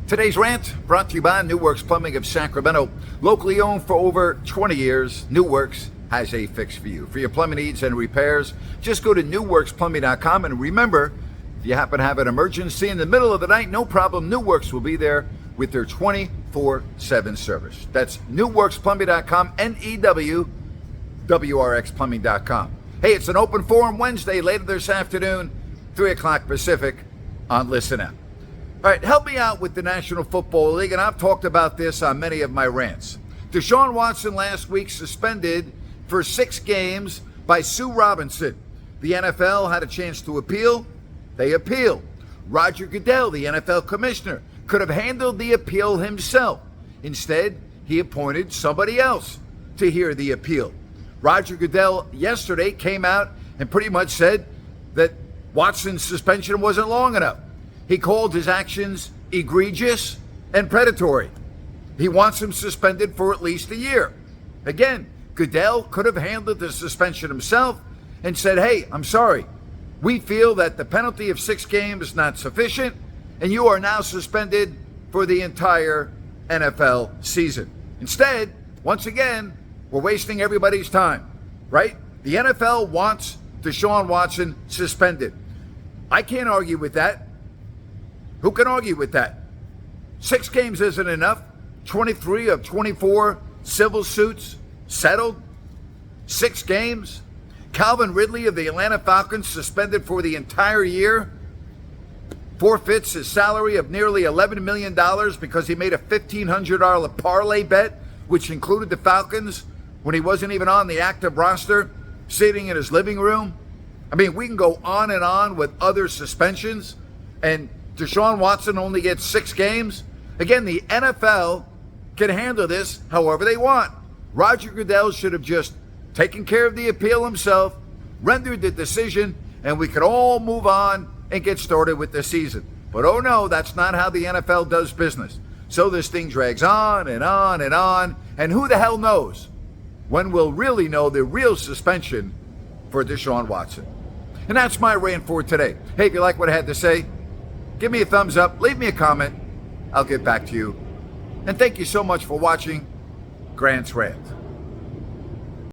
Today's rant brought to you by New Works Plumbing of Sacramento. Locally owned for over 20 years, New Works has a fix for you. For your plumbing needs and repairs, just go to newworksplumbing.com. And remember, if you happen to have an emergency in the middle of the night, no problem. New Works will be there with their 24/7 service. That's newworksplumbing.com, NEWWRXplumbing.com. Hey, it's an open forum Wednesday later this afternoon, 3 o'clock Pacific on Listen Up. All right, help me out with the National Football League, and I've talked about this on many of my rants. Deshaun Watson last week suspended for 6 games by Sue Robinson. The NFL had a chance to appeal. They appealed. Roger Goodell, the NFL Commissioner, could have handled the appeal himself. Instead, he appointed somebody else to hear the appeal. Roger Goodell yesterday came out and pretty much said that Watson's suspension wasn't long enough. He called his actions egregious and predatory. He wants him suspended for at least a year. Again, Goodell could have handled the suspension himself and said, hey, I'm sorry. We feel that the penalty of 6 games is not sufficient, and you are now suspended for the entire NFL season. Instead, once again, we're wasting everybody's time, right? The NFL wants Deshaun Watson suspended. I can't argue with that. Who can argue with that? 6 games isn't enough. 23 of 24 civil suits settled. 6 games. Calvin Ridley of the Atlanta Falcons suspended for the entire year. Forfeits his salary of nearly $11 million because he made a $1,500 parlay bet, which included the Falcons when he wasn't even on the active roster, sitting in his living room. I mean, we can go on and on with other suspensions, and Deshaun Watson only gets 6 games. Again, the NFL can handle this however they want. Roger Goodell should have just taken care of the appeal himself, rendered the decision, and we could all move on and get started with the season. But oh no, that's not how the NFL does business. So this thing drags on and on and on, and who the hell knows when we'll really know the real suspension for Deshaun Watson. And that's my rant for today. Hey, if you like what I had to say, give me a thumbs up, leave me a comment. I'll get back to you. And thank you so much for watching Grant's Rant.